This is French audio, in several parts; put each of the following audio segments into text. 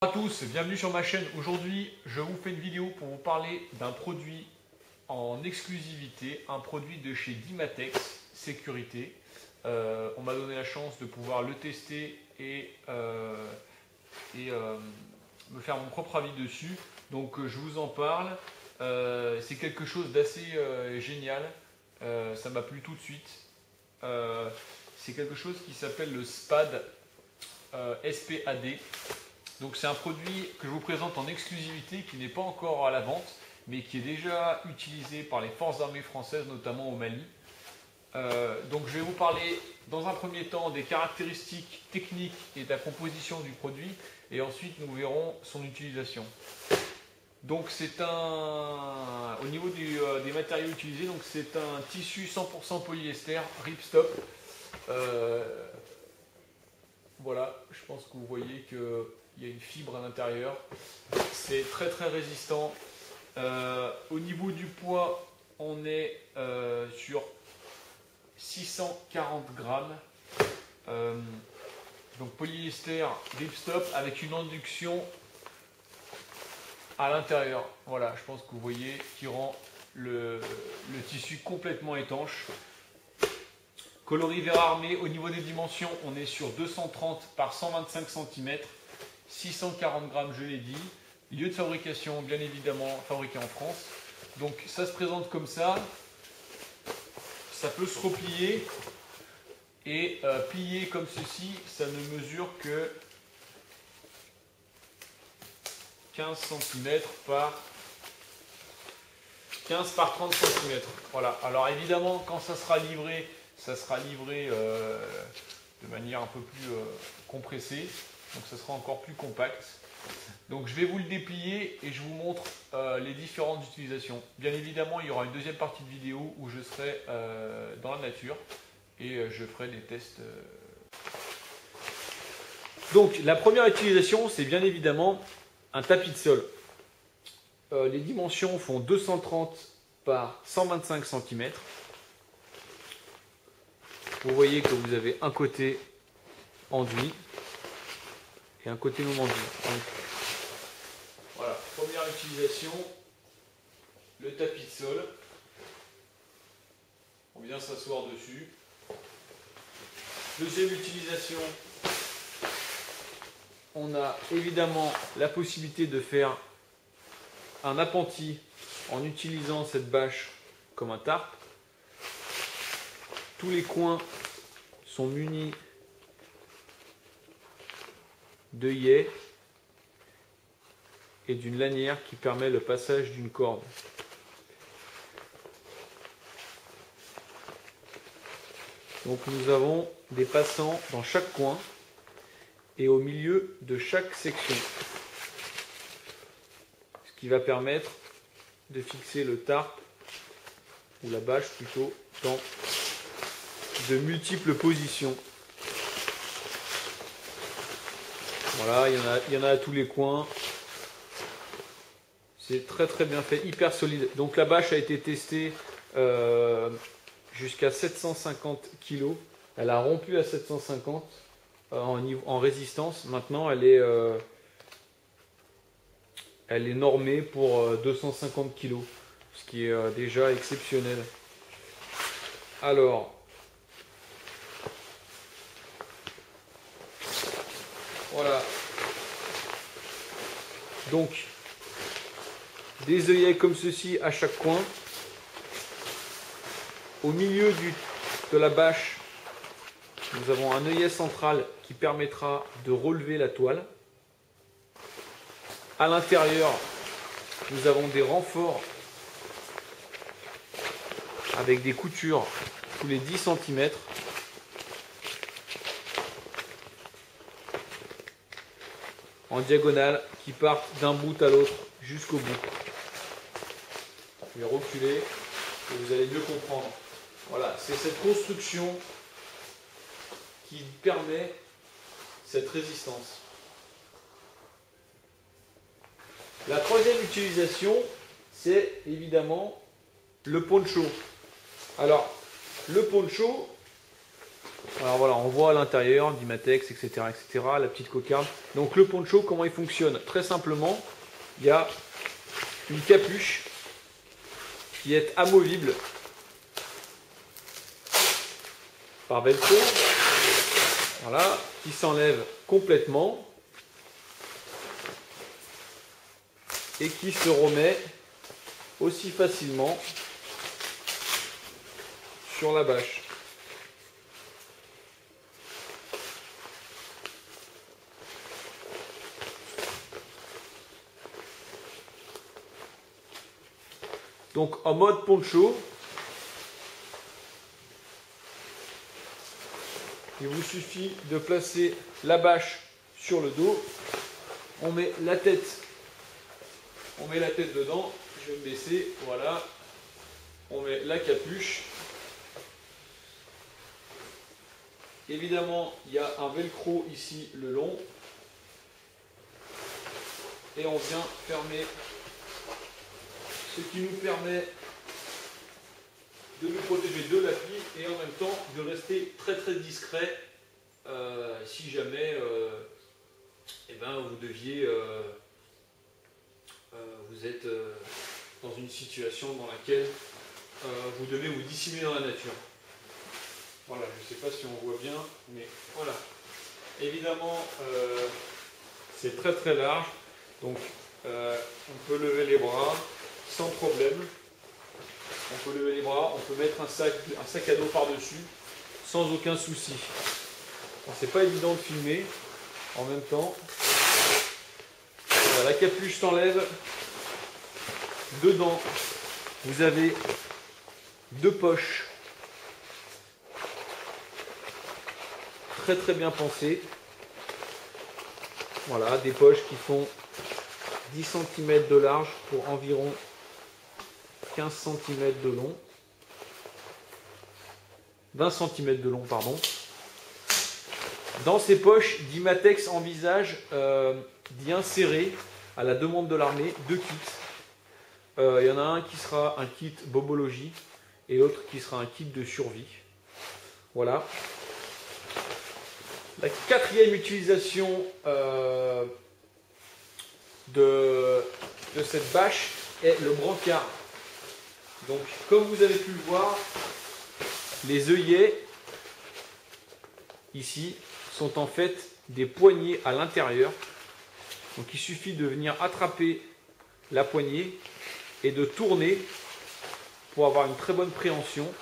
Bonjour à tous, bienvenue sur ma chaîne. Aujourd'hui, je vous fais une vidéo pour vous parler d'un produit en exclusivité, un produit de chez Dimatex Sécurité. On m'a donné la chance de pouvoir le tester et me faire mon propre avis dessus. Donc je vous en parle. C'est quelque chose d'assez génial. Ça m'a plu tout de suite. C'est quelque chose qui s'appelle le SPAD. SPAD. Donc c'est un produit que je vous présente en exclusivité, qui n'est pas encore à la vente, mais qui est déjà utilisé par les forces armées françaises, notamment au Mali. Donc je vais vous parler dans un premier temps des caractéristiques techniques et de la composition du produit, et ensuite nous verrons son utilisation. Donc c'est au niveau des matériaux utilisés, donc c'est un tissu 100% polyester ripstop. Voilà, je pense que vous voyez qu'il y a une fibre à l'intérieur. C'est très très résistant. Au niveau du poids, on est sur 640 grammes. Donc polyester ripstop avec une induction à l'intérieur. Voilà, je pense que vous voyez qui rend le tissu complètement étanche. Coloris vert armé, au niveau des dimensions, on est sur 230 par 125 cm, 640 grammes, je l'ai dit. Lieu de fabrication, bien évidemment, fabriqué en France. Donc ça se présente comme ça. Ça peut se replier et plier comme ceci. Ça ne mesure que 15 cm par 15 par 30 cm. Voilà. Alors évidemment, quand ça sera livré de manière un peu plus compressée, donc ça sera encore plus compact. Donc je vais vous le déplier et je vous montre les différentes utilisations. Bien évidemment, il y aura une deuxième partie de vidéo où je serai dans la nature et je ferai des tests. Donc la première utilisation, c'est bien évidemment un tapis de sol. Les dimensions font 230 par 125 cm. Vous voyez que vous avez un côté enduit et un côté non enduit. Donc, voilà, première utilisation, le tapis de sol. On vient s'asseoir dessus. Deuxième utilisation, on a évidemment la possibilité de faire un appentis en utilisant cette bâche comme un tarp. Tous les coins sont munis d'œillets et d'une lanière qui permet le passage d'une corde. Donc nous avons des passants dans chaque coin et au milieu de chaque section, ce qui va permettre de fixer le tarp ou la bâche plutôt dans de multiples positions. Voilà, il y en a à tous les coins. C'est très très bien fait, hyper solide. Donc la bâche a été testée jusqu'à 750 kg. Elle a rompu à 750 en résistance. Maintenant, elle est normée pour 250 kg, ce qui est déjà exceptionnel. Alors, voilà. Donc, des œillets comme ceci à chaque coin. Au milieu de la bâche, nous avons un œillet central qui permettra de relever la toile. À l'intérieur, nous avons des renforts avec des coutures tous les 10 cm. En diagonale qui partent d'un bout à l'autre jusqu'au bout. Je vais reculer et vous allez mieux comprendre. Voilà, c'est cette construction qui permet cette résistance. La troisième utilisation, c'est évidemment le poncho. Alors, le poncho, Alors voilà, on voit à l'intérieur, Dimatex, etc., etc., la petite cocarde. Donc le poncho, comment il fonctionne? Très simplement, il y a une capuche qui est amovible par velcro, voilà, qui s'enlève complètement et qui se remet aussi facilement sur la bâche. Donc en mode poncho, il vous suffit de placer la bâche sur le dos, on met la tête dedans, je vais me baisser, voilà, on met la capuche. Évidemment, il y a un velcro ici le long et on vient fermer, ce qui nous permet de nous protéger de la pluie et en même temps de rester très très discret si jamais vous deviez vous êtes dans une situation dans laquelle vous devez vous dissimuler dans la nature. Voilà, je ne sais pas si on voit bien, mais voilà. Évidemment, c'est très très large, donc on peut lever les bras sans problème. On peut lever les bras, on peut mettre un sac à dos par-dessus, sans aucun souci. C'est pas évident de filmer en même temps. Voilà, la capuche s'enlève. Dedans, vous avez deux poches très très bien pensées. Voilà, des poches qui font 10 cm de large pour environ 15 cm de long. 20 cm de long, pardon. Dans ces poches, Dimatex envisage d'y insérer, à la demande de l'armée, deux kits. Il y en a un qui sera un kit bobologie et l'autre qui sera un kit de survie. Voilà. La quatrième utilisation de cette bâche est le brancard. Donc, comme vous avez pu le voir, les œillets ici sont en fait des poignées à l'intérieur. Donc, il suffit de venir attraper la poignée et de tourner pour avoir une très bonne préhension.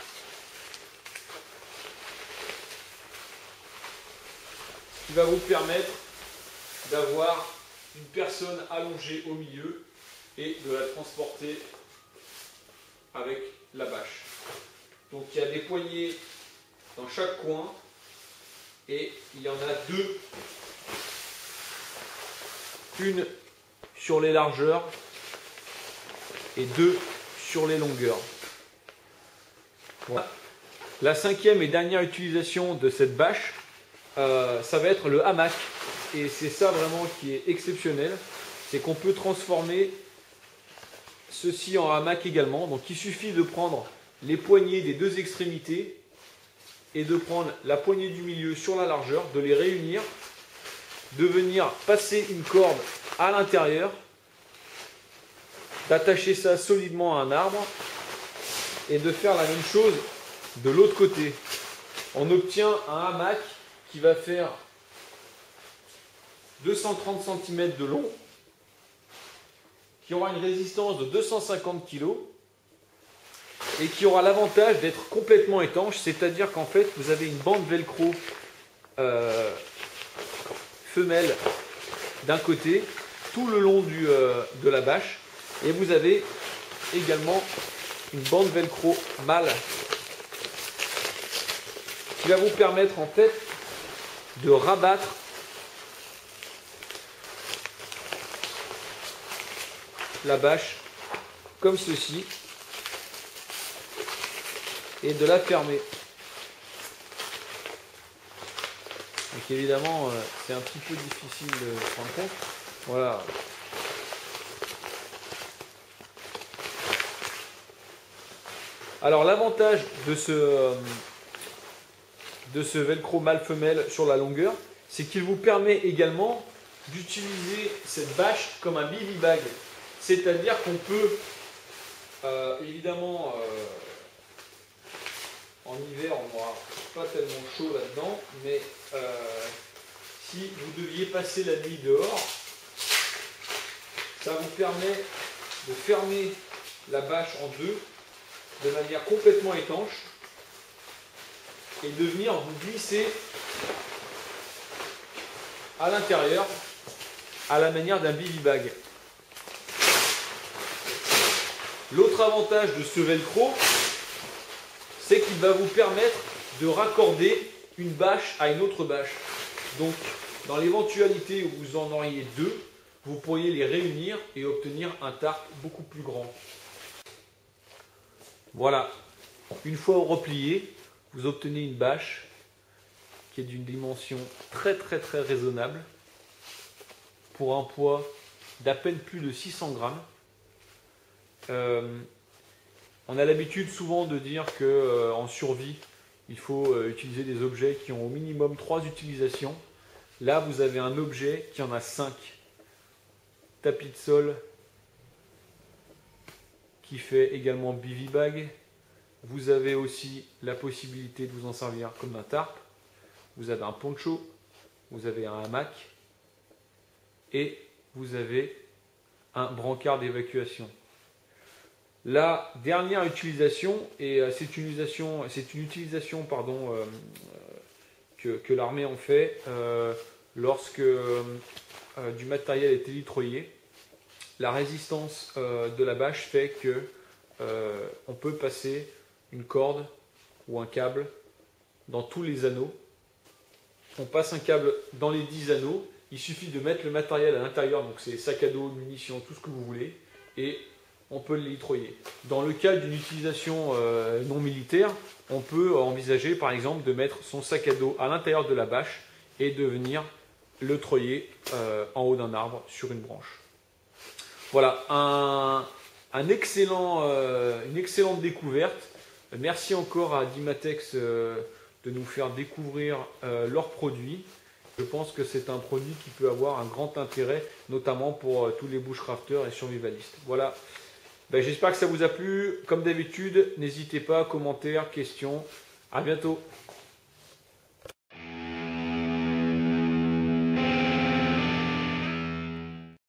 Ce qui va vous permettre d'avoir une personne allongée au milieu et de la transporter avec la bâche. Donc il y a des poignées dans chaque coin et il y en a deux. Une sur les largeurs et deux sur les longueurs. Voilà. La cinquième et dernière utilisation de cette bâche, ça va être le hamac. Et c'est ça vraiment qui est exceptionnel, c'est qu'on peut transformer ceci en hamac également. Donc il suffit de prendre les poignées des deux extrémités et de prendre la poignée du milieu sur la largeur, de les réunir, de venir passer une corde à l'intérieur, d'attacher ça solidement à un arbre et de faire la même chose de l'autre côté. On obtient un hamac qui va faire 230 cm de long, qui aura une résistance de 250 kg et qui aura l'avantage d'être complètement étanche, c'est-à-dire qu'en fait vous avez une bande velcro femelle d'un côté tout le long de la bâche et vous avez également une bande velcro mâle qui va vous permettre en fait de rabattre la bâche comme ceci et de la fermer. Donc évidemment c'est un petit peu difficile de se rendre compte. Voilà. Alors l'avantage de de ce velcro mâle-femelle sur la longueur, c'est qu'il vous permet également d'utiliser cette bâche comme un bivy bag. C'est-à-dire qu'on peut, évidemment, en hiver, on n'aura pas tellement chaud là-dedans, mais si vous deviez passer la nuit dehors, ça vous permet de fermer la bâche en deux de manière complètement étanche et de venir vous glisser à l'intérieur à la manière d'un bivy bag. L'autre avantage de ce velcro, c'est qu'il va vous permettre de raccorder une bâche à une autre bâche. Donc, dans l'éventualité où vous en auriez deux, vous pourriez les réunir et obtenir un tarp beaucoup plus grand. Voilà, une fois replié, vous obtenez une bâche qui est d'une dimension très raisonnable pour un poids d'à peine plus de 600 grammes. On a l'habitude souvent de dire qu'en survie, il faut utiliser des objets qui ont au minimum 3 utilisations. Là, vous avez un objet qui en a 5. Tapis de sol qui fait également bivy bag. Vous avez aussi la possibilité de vous en servir comme un tarp. Vous avez un poncho, vous avez un hamac et vous avez un brancard d'évacuation. La dernière utilisation, et c'est une utilisation que l'armée en fait lorsque du matériel est élytroyé. La résistance de la bâche fait que on peut passer une corde ou un câble dans tous les anneaux. On passe un câble dans les 10 anneaux, il suffit de mettre le matériel à l'intérieur, donc c'est sac à dos, munitions, tout ce que vous voulez, et on peut l'élytroyer. Dans le cas d'une utilisation non militaire, on peut envisager par exemple de mettre son sac à dos à l'intérieur de la bâche et de venir le troyer en haut d'un arbre sur une branche. Voilà, une excellente découverte. Merci encore à Dymatex de nous faire découvrir leurs produits. Je pense que c'est un produit qui peut avoir un grand intérêt, notamment pour tous les bushcrafters et survivalistes. Voilà. J'espère que ça vous a plu. Comme d'habitude, n'hésitez pas, commentaires, questions. À bientôt.